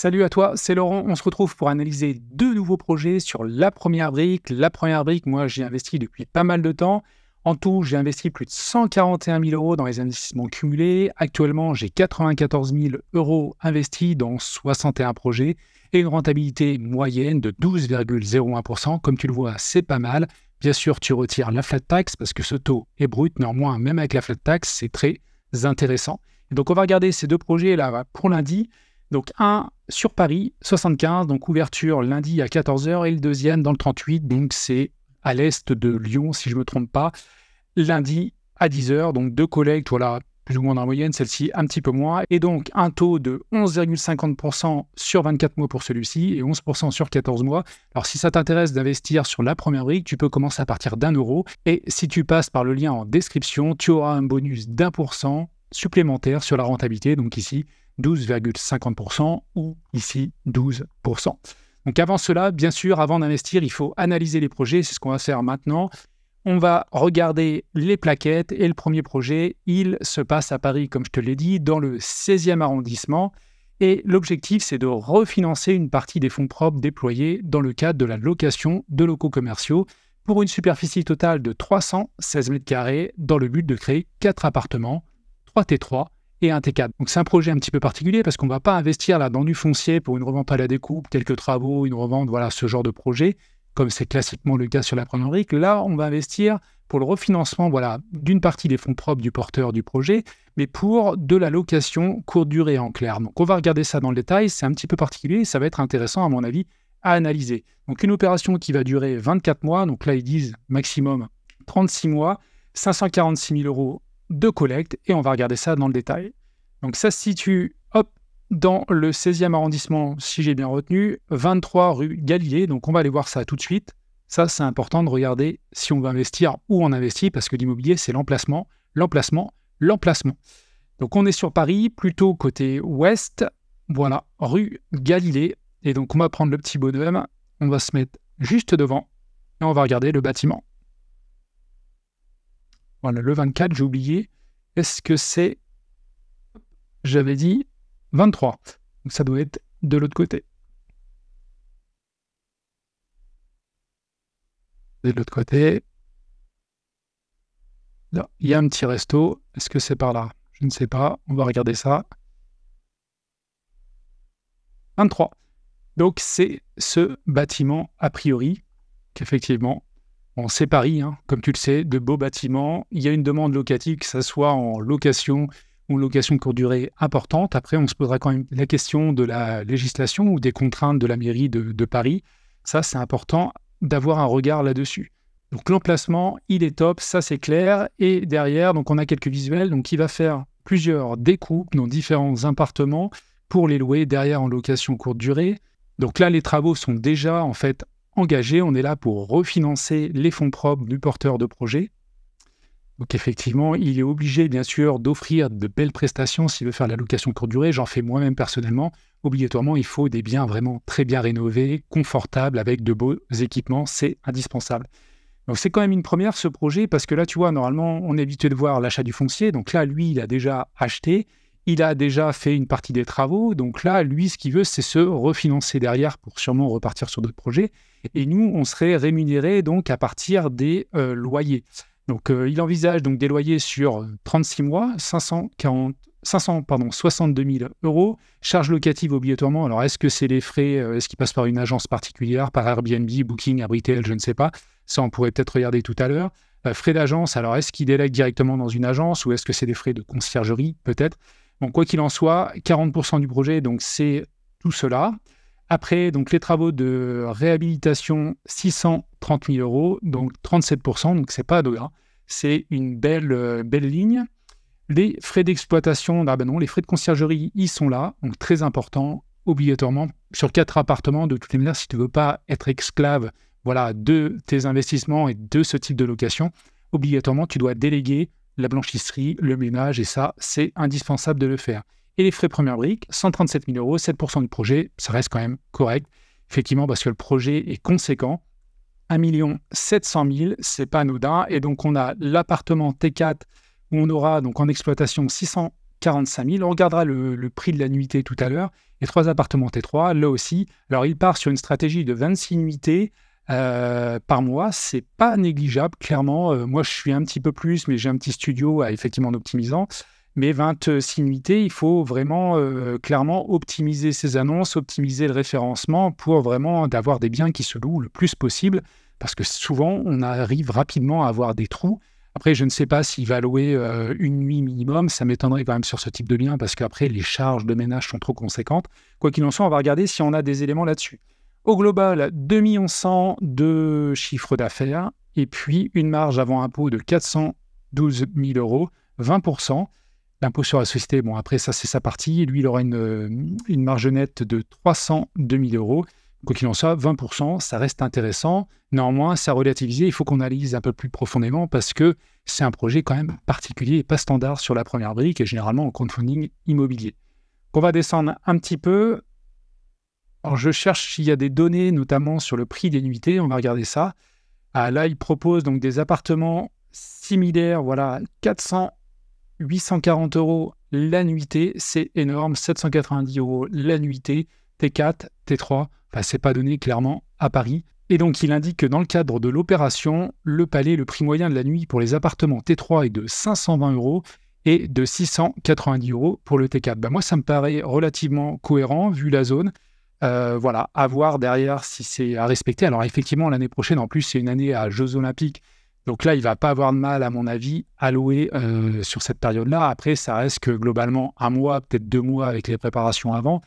Salut à toi, c'est Laurent. On se retrouve pour analyser deux nouveaux projets sur la première brique. La première brique, moi, j'y investi depuis pas mal de temps. En tout, j'ai investi plus de 141 000 euros dans les investissements cumulés. Actuellement, j'ai 94 000 euros investis dans 61 projets et une rentabilité moyenne de 12,01%. Comme tu le vois, c'est pas mal. Bien sûr, tu retires la flat tax parce que ce taux est brut. Néanmoins, même avec la flat tax, c'est très intéressant. Et donc, on va regarder ces deux projets là pour lundi. Donc, un sur Paris, 75, donc ouverture lundi à 14h, et le deuxième dans le 38, donc c'est à l'est de Lyon, si je ne me trompe pas, lundi à 10h, donc deux collectes, voilà, plus ou moins dans la moyenne, celle-ci un petit peu moins, et donc un taux de 11,50% sur 24 mois pour celui-ci, et 11% sur 14 mois. Alors, si ça t'intéresse d'investir sur la première brique, tu peux commencer à partir d'€1, et si tu passes par le lien en description, tu auras un bonus d'1% supplémentaire sur la rentabilité, donc ici, 12,50% ou ici 12%. Donc avant cela, bien sûr, avant d'investir, il faut analyser les projets. C'est ce qu'on va faire maintenant. On va regarder les plaquettes et le premier projet, il se passe à Paris, comme je te l'ai dit, dans le 16e arrondissement. Et l'objectif, c'est de refinancer une partie des fonds propres déployés dans le cadre de la location de locaux commerciaux pour une superficie totale de 316 mètres carrés dans le but de créer 4 appartements, 3 T3, et un T4. Donc c'est un projet un petit peu particulier parce qu'on ne va pas investir là dans du foncier pour une revente à la découpe, quelques travaux, une revente, voilà, ce genre de projet, comme c'est classiquement le cas sur la première brique. Là, on va investir pour le refinancement, voilà, d'une partie des fonds propres du porteur du projet, mais pour de la location courte durée en clair. Donc on va regarder ça dans le détail, c'est un petit peu particulier et ça va être intéressant à mon avis à analyser. Donc une opération qui va durer 24 mois, donc là ils disent maximum 36 mois, 546 000 euros de collecte, et on va regarder ça dans le détail. Donc ça se situe, dans le 16e arrondissement, si j'ai bien retenu, 23 rue Galilée, donc on va aller voir ça tout de suite. Ça, c'est important de regarder si on veut investir, où on investit, parce que l'immobilier, c'est l'emplacement, l'emplacement, l'emplacement. Donc on est sur Paris, plutôt côté ouest, voilà, rue Galilée, et donc on va prendre le petit bonhomme, on va se mettre juste devant, et on va regarder le bâtiment. Voilà, le 24, j'ai oublié. Est-ce que c'est... J'avais dit 23. Donc ça doit être de l'autre côté. De l'autre côté. Là, il y a un petit resto. Est-ce que c'est par là? Je ne sais pas. On va regarder ça. 23. Donc c'est ce bâtiment a priori qu'effectivement... Bon, c'est Paris, hein, comme tu le sais, de beaux bâtiments. Il y a une demande locative, que ce soit en location ou location courte durée importante. Après, on se posera quand même la question de la législation ou des contraintes de la mairie de Paris. Ça, c'est important d'avoir un regard là-dessus. Donc l'emplacement, il est top, ça c'est clair. Et derrière, donc on a quelques visuels. Donc il va faire plusieurs découpes dans différents appartements pour les louer derrière en location courte durée. Donc là, les travaux sont déjà en fait engagé, on est là pour refinancer les fonds propres du porteur de projet. Donc effectivement, il est obligé bien sûr d'offrir de belles prestations s'il veut faire la location courte durée. J'en fais moi-même personnellement. Obligatoirement, il faut des biens vraiment très bien rénovés, confortables, avec de beaux équipements. C'est indispensable. Donc c'est quand même une première ce projet parce que là, tu vois, normalement, on est habitué de voir l'achat du foncier. Donc là, lui, il a déjà acheté. Il a déjà fait une partie des travaux. Donc là, lui, ce qu'il veut, c'est se refinancer derrière pour sûrement repartir sur d'autres projets. Et nous, on serait rémunérés donc à partir des loyers. Donc, il envisage donc des loyers sur 36 mois, 562 000 euros. Charges locatives obligatoirement. Alors, est-ce que c'est les frais, est-ce qu'ils passent par une agence particulière, par Airbnb, Booking, Abritel, je ne sais pas. Ça, on pourrait peut-être regarder tout à l'heure. Frais d'agence, alors est-ce qu'ils délèguent directement dans une agence ou est-ce que c'est des frais de conciergerie, peut-être. Bon, quoi qu'il en soit, 40% du projet, donc c'est tout cela. Après, donc les travaux de réhabilitation, 630 000 euros, donc 37%, donc c'est pas anodin. C'est une belle ligne. Les frais d'exploitation, les frais de conciergerie, ils sont là, donc très important, obligatoirement. Sur 4 appartements, de toutes les manières, si tu ne veux pas être esclave, voilà, de tes investissements et de ce type de location, obligatoirement, tu dois déléguer la blanchisserie, le ménage, et ça, c'est indispensable de le faire. Et les frais première brique, 137 000 euros, 7% du projet, ça reste quand même correct. Effectivement, parce que le projet est conséquent. 1 700 000, c'est pas anodin. Et donc, on a l'appartement T4 où on aura donc en exploitation 45 000. On regardera le prix de la nuitée tout à l'heure. Et 3 appartements T3, là aussi. Alors, il part sur une stratégie de 26 nuitées par mois. C'est pas négligeable, clairement. Moi, je suis un petit peu plus, mais j'ai un petit studio effectivement en optimisant. Mais 26 nuitées, il faut vraiment clairement optimiser ses annonces, optimiser le référencement pour vraiment d'avoir des biens qui se louent le plus possible. Parce que souvent, on arrive rapidement à avoir des trous. Après, je ne sais pas s'il va louer une nuit minimum. Ça m'étonnerait quand même sur ce type de bien parce qu'après, les charges de ménage sont trop conséquentes. Quoi qu'il en soit, on va regarder si on a des éléments là-dessus. Au global, 2 100 000 de chiffre d'affaires et puis une marge avant impôt de 412 000 €, 20%. L'impôt sur la société, bon, après, ça, c'est sa partie. Lui, il aura une marge nette de 302 000 €. Quoi qu'il en soit, 20%, ça reste intéressant. Néanmoins, c'est à relativiser. Il faut qu'on analyse un peu plus profondément parce que c'est un projet quand même particulier et pas standard sur la première brique et généralement en crowdfunding immobilier. On va descendre un petit peu. Alors, je cherche s'il y a des données, notamment sur le prix des nuitées. On va regarder ça. Là, il propose donc des appartements similaires. Voilà, 840 € la nuitée. C'est énorme. 790 € la nuitée. T4, T3. Enfin, c'est pas donné clairement à Paris. Et donc, il indique que dans le cadre de l'opération, le prix moyen de la nuit pour les appartements T3 est de 520 € et de 690 € pour le T4. Moi, ça me paraît relativement cohérent vu la zone. Voilà, à voir derrière si c'est à respecter. Alors, effectivement, l'année prochaine, en plus, c'est une année à Jeux Olympiques. Donc là, il ne va pas avoir de mal, à mon avis, à louer sur cette période-là. Après, ça reste que globalement 1 mois, peut-être 2 mois avec les préparations avant.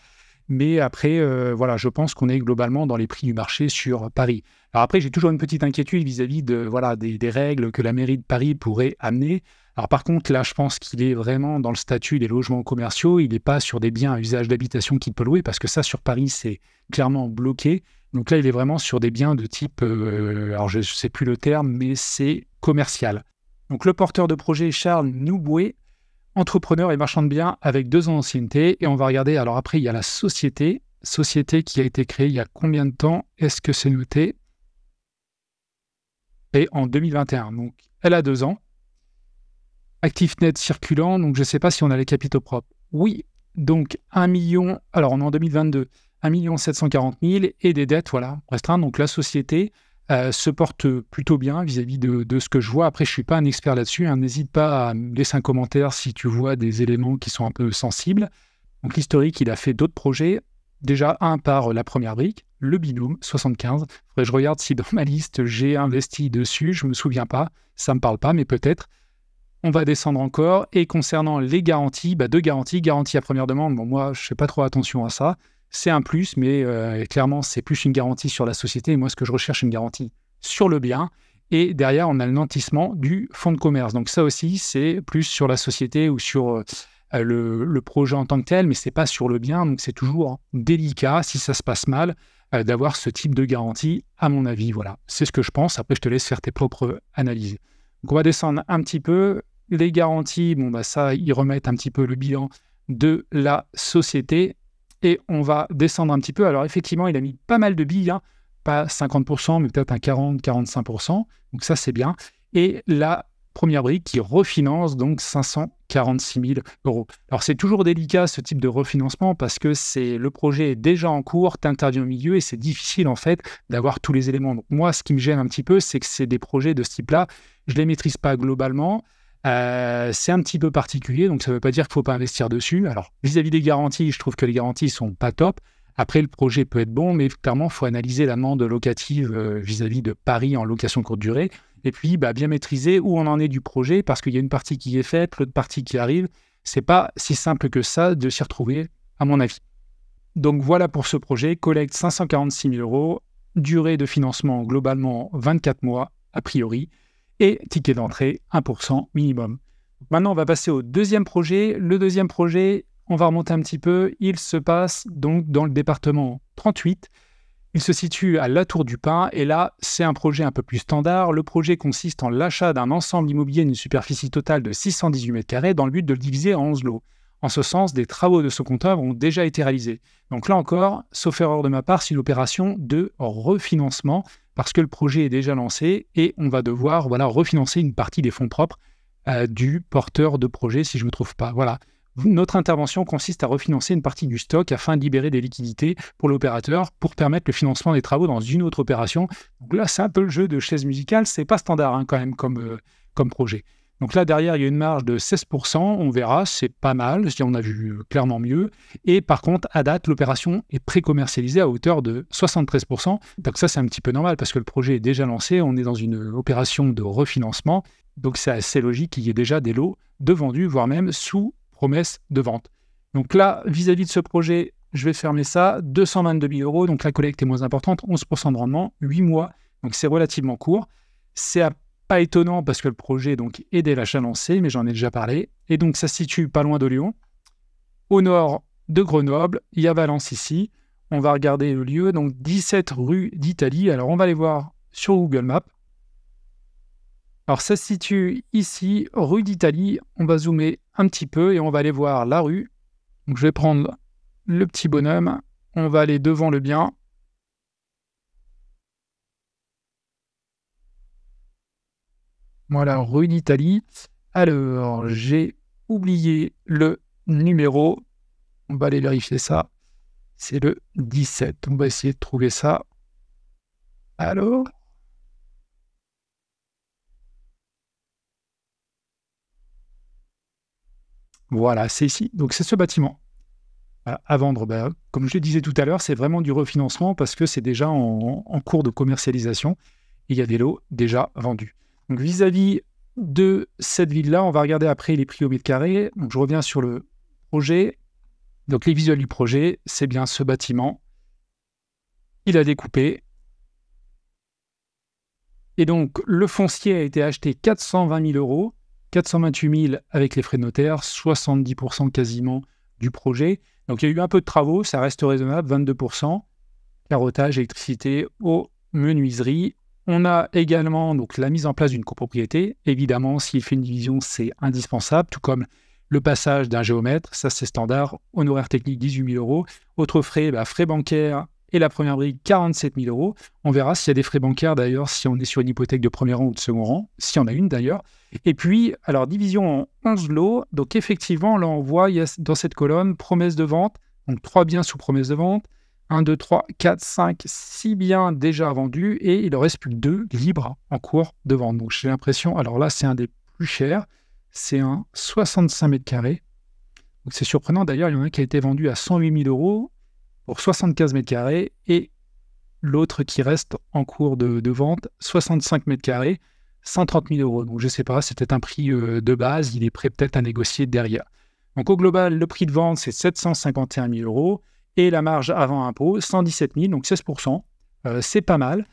Mais après, voilà, je pense qu'on est globalement dans les prix du marché sur Paris. Alors après, j'ai toujours une petite inquiétude vis-à-vis de, voilà, des règles que la mairie de Paris pourrait amener. Alors par contre, là, je pense qu'il est vraiment dans le statut des logements commerciaux. Il n'est pas sur des biens à usage d'habitation qu'il peut louer, parce que ça, sur Paris, c'est clairement bloqué. Donc là, il est vraiment sur des biens de type, alors je ne sais plus le terme, mais c'est commercial. Donc le porteur de projet, Charles Nouboué, entrepreneur et marchand de biens avec 2 ans d'ancienneté. Et on va regarder, alors après, il y a la société qui a été créée il y a combien de temps? Est-ce que c'est noté? Et en 2021. Donc, elle a 2 ans. Actif net circulant, donc je ne sais pas si on a les capitaux propres. Oui, donc 1 million, alors on est en 2022, 1 740 000 et des dettes, voilà, restreintes. Donc la société se porte plutôt bien vis-à-vis de ce que je vois. Après, je ne suis pas un expert là-dessus. N'hésite pas à me laisser un commentaire si tu vois des éléments qui sont un peu sensibles. Donc l'historique, il a fait d'autres projets. Déjà, un par la première brique, le binôme 75. Il faudrait que je regarde si dans ma liste, j'ai investi dessus. Je ne me souviens pas. Ça ne me parle pas, mais peut-être. On va descendre encore. Et concernant les garanties, 2 garanties. Garantie à première demande, bon, moi, je ne fais pas trop attention à ça. C'est un plus, mais clairement, c'est plus une garantie sur la société. Et moi, ce que je recherche, une garantie sur le bien. Et derrière, on a le nantissement du fonds de commerce. Donc ça aussi, c'est plus sur la société ou sur le projet en tant que tel, mais ce n'est pas sur le bien. Donc c'est toujours délicat, si ça se passe mal, d'avoir ce type de garantie, à mon avis. Voilà, c'est ce que je pense. Après, je te laisse faire tes propres analyses. Donc on va descendre un petit peu. Les garanties, ça, ils remettent un petit peu le bilan de la société. Et on va descendre un petit peu. Alors effectivement, il a mis pas mal de billes, pas 50%, mais peut-être un 40-45%. Donc ça, c'est bien. Et la première brique qui refinance donc 546 000 €. Alors c'est toujours délicat ce type de refinancement parce que le projet est déjà en cours, tu interviens au milieu et c'est difficile en fait d'avoir tous les éléments. Donc moi, ce qui me gêne un petit peu, c'est que c'est des projets de ce type-là. Je ne les maîtrise pas globalement. C'est un petit peu particulier, donc ça ne veut pas dire qu'il ne faut pas investir dessus. Alors, vis-à-vis des garanties, je trouve que les garanties ne sont pas top. Après, le projet peut être bon, mais clairement, il faut analyser la demande locative vis-à-vis de Paris en location courte durée. Et puis, bien maîtriser où on en est du projet, parce qu'il y a une partie qui est faite, l'autre partie qui arrive. Ce n'est pas si simple que ça de s'y retrouver, à mon avis. Donc voilà pour ce projet, collecte 546 000 €, durée de financement globalement 24 mois, a priori. Et ticket d'entrée, 1% minimum. Maintenant, on va passer au deuxième projet. Le deuxième projet, on va remonter un petit peu. Il se passe donc dans le département 38. Il se situe à La Tour du Pin. Et là, c'est un projet un peu plus standard. Le projet consiste en l'achat d'un ensemble immobilier d'une superficie totale de 618 m² dans le but de le diviser en 11 lots. En ce sens, des travaux de ce compteur ont déjà été réalisés. Donc là encore, sauf erreur de ma part, c'est une opération de refinancement parce que le projet est déjà lancé et on va devoir refinancer une partie des fonds propres du porteur de projet si je ne me trouve pas. Voilà. Notre intervention consiste à refinancer une partie du stock afin de libérer des liquidités pour l'opérateur pour permettre le financement des travaux dans une autre opération. Donc là, c'est un peu le jeu de chaise musicale. C'est pas standard quand même comme projet. Donc là, derrière, il y a une marge de 16%. On verra, c'est pas mal. On a vu clairement mieux. Et par contre, à date, l'opération est pré-commercialisée à hauteur de 73%. Donc ça, c'est un petit peu normal parce que le projet est déjà lancé. On est dans une opération de refinancement. Donc c'est assez logique qu'il y ait déjà des lots de vendus, voire même sous promesse de vente. Donc là, vis-à-vis de ce projet, je vais fermer ça. 222 000 €. Donc la collecte est moins importante. 11% de rendement, 8 mois. Donc c'est relativement court. C'est pas étonnant parce que le projet donc, est dès l'achat lancé, mais j'en ai déjà parlé. Et donc, ça se situe pas loin de Lyon. Au nord de Grenoble, il y a Valence ici. On va regarder le lieu, donc 17 rue d'Italie. Alors, on va aller voir sur Google Maps. Alors, ça se situe ici, rue d'Italie. On va zoomer un petit peu et on va aller voir la rue. Donc, je vais prendre le petit bonhomme. On va aller devant le bien. Voilà, rue d'Italie. Alors, j'ai oublié le numéro. On va aller vérifier ça. C'est le 17. On va essayer de trouver ça. Alors, voilà, c'est ici. Donc, c'est ce bâtiment. À vendre, comme je le disais tout à l'heure, c'est vraiment du refinancement parce que c'est déjà en cours de commercialisation. Et il y a des lots déjà vendus. Donc, vis-à-vis de cette ville-là, on va regarder après les prix au mètre carré. Donc, je reviens sur le projet. Donc, les visuels du projet, c'est bien ce bâtiment. Il a découpé. Et donc, le foncier a été acheté 420 000 €, 428 000 avec les frais de notaire, 70% quasiment du projet. Donc, il y a eu un peu de travaux, ça reste raisonnable, 22%. Carottage, électricité, eau, menuiserie. On a également donc, la mise en place d'une copropriété. Évidemment, s'il fait une division, c'est indispensable, tout comme le passage d'un géomètre, ça c'est standard. Honoraires techniques, 18 000 €. Autres frais, frais bancaires et la première brique, 47 000 €. On verra s'il y a des frais bancaires d'ailleurs, si on est sur une hypothèque de premier rang ou de second rang, s'il y en a une d'ailleurs. Et puis, alors division en 11 lots. Donc effectivement, là on voit, il y a dans cette colonne, promesse de vente, donc 3 biens sous promesse de vente. 1, 2, 3, 4, 5, 6 biens déjà vendus et il en reste plus que 2 libres en cours de vente. Donc j'ai l'impression, alors là c'est un des plus chers, c'est un 65 mètres carrés. Donc c'est surprenant d'ailleurs, il y en a un qui a été vendu à 108 000 € pour 75 mètres carrés et l'autre qui reste en cours de vente, 65 mètres carrés, 130 000 €. Donc je ne sais pas, c'est peut-être un prix de base, il est prêt peut-être à négocier derrière. Donc au global, le prix de vente c'est 751 000 € et la marge avant impôt 117 000, donc 16%. C'est pas mal,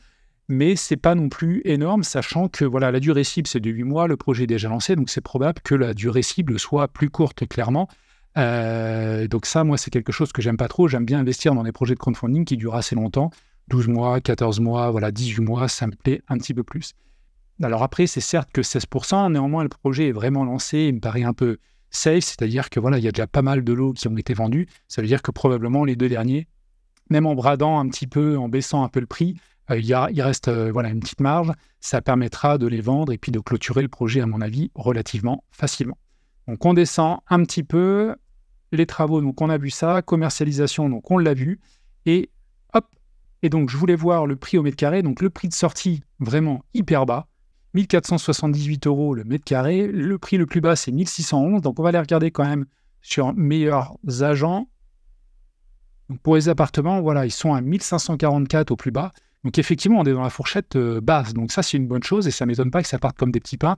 mais c'est pas non plus énorme, sachant que voilà, la durée cible c'est de 8 mois, le projet est déjà lancé, donc c'est probable que la durée cible soit plus courte clairement. Donc ça, moi, c'est quelque chose que j'aime pas trop. J'aime bien investir dans des projets de crowdfunding qui durent assez longtemps, 12 mois, 14 mois, voilà, 18 mois, ça me plaît un petit peu plus. Alors après, c'est certes que 16%, néanmoins, le projet est vraiment lancé, il me paraît un peu safe, c'est-à-dire que voilà, il y a déjà pas mal de lots qui ont été vendus. Ça veut dire que probablement les 2 derniers, même en bradant un petit peu, en baissant un peu le prix, il reste voilà, une petite marge. Ça permettra de les vendre et puis de clôturer le projet, à mon avis, relativement facilement. Donc on descend un petit peu, les travaux, donc on a vu ça, commercialisation, donc on l'a vu, et hop, et donc je voulais voir le prix au mètre carré, donc le prix de sortie vraiment hyper bas, 1 478 € le mètre carré, le prix le plus bas c'est 1 611, donc on va les regarder quand même sur meilleurs agents. Donc pour les appartements, voilà, ils sont à 1 544 au plus bas, donc effectivement on est dans la fourchette basse, donc ça c'est une bonne chose, et ça ne m'étonne pas que ça parte comme des petits pains.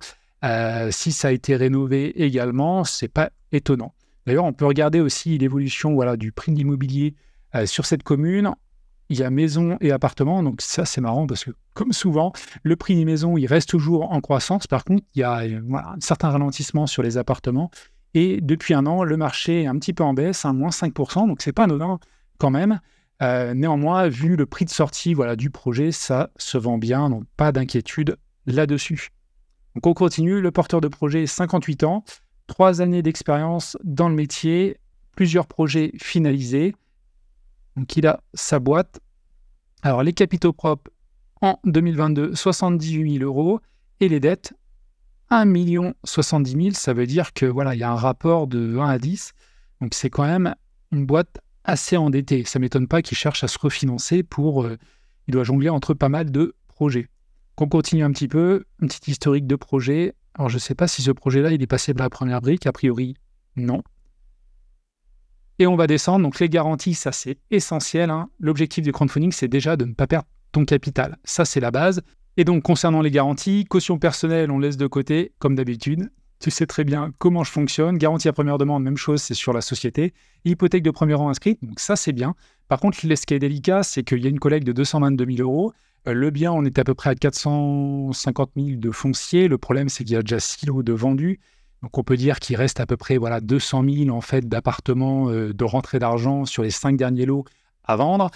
Si ça a été rénové également, c'est pas étonnant. D'ailleurs, on peut regarder aussi l'évolution voilà, du prix de l'immobilier sur cette commune. Il y a maison et appartement, donc ça c'est marrant parce que comme souvent, le prix des maisons il reste toujours en croissance. Par contre, il y a voilà, un certain ralentissement sur les appartements. Et depuis un an, le marché est un petit peu en baisse, moins 5%, donc c'est pas anodin quand même. Néanmoins, vu le prix de sortie voilà, du projet, ça se vend bien, donc pas d'inquiétude là-dessus. Donc on continue, le porteur de projet, 58 ans, 3 années d'expérience dans le métier, plusieurs projets finalisés. Donc il a sa boîte. Alors les capitaux propres en 2022, 78 000 € et les dettes, 1 70 000, ça veut dire que voilà, il y a un rapport de 1 à 10. Donc c'est quand même une boîte assez endettée. Ça ne m'étonne pas qu'il cherche à se refinancer il doit jongler entre pas mal de projets. Qu'on continue un petit peu, un petit historique de projet. Alors je ne sais pas si ce projet-là, il est passé par la première brique, a priori, non. Et on va descendre, donc les garanties, ça c'est essentiel, hein. L'objectif du crowdfunding, c'est déjà de ne pas perdre ton capital. Ça, c'est la base. Et donc, concernant les garanties, caution personnelle, on laisse de côté, comme d'habitude. Tu sais très bien comment je fonctionne. Garantie à première demande, même chose, c'est sur la société. Hypothèque de premier rang inscrite, donc ça, c'est bien. Par contre, ce qui est délicat, c'est qu'il y a une collecte de 222 000 euros. Le bien, on est à peu près à 450 000 de foncier. Le problème, c'est qu'il y a déjà 6 lots de vendus. Donc, on peut dire qu'il reste à peu près 200 000 en fait, d'appartements de rentrée d'argent sur les 5 derniers lots à vendre.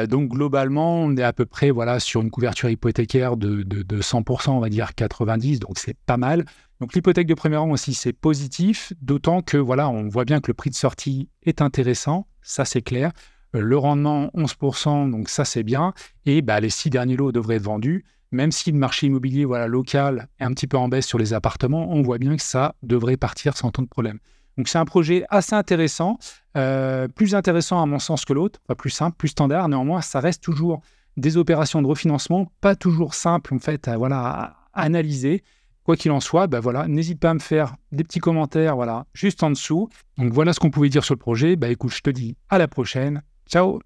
Donc, globalement, on est à peu près sur une couverture hypothécaire de 100%, on va dire 90%, donc c'est pas mal. Donc, l'hypothèque de premier rang aussi, c'est positif, d'autant que on voit bien que le prix de sortie est intéressant, ça c'est clair. Le rendement, 11%, donc ça c'est bien. Et les 6 derniers lots devraient être vendus. Même si le marché immobilier local est un petit peu en baisse sur les appartements, on voit bien que ça devrait partir sans tant de problème. Donc, c'est un projet assez intéressant, plus intéressant à mon sens que l'autre, pas plus simple, plus standard. Néanmoins, ça reste toujours des opérations de refinancement, pas toujours simples en fait, à analyser. Quoi qu'il en soit, n'hésite pas à me faire des petits commentaires, juste en dessous. Donc, voilà ce qu'on pouvait dire sur le projet. Écoute, je te dis à la prochaine. Ciao!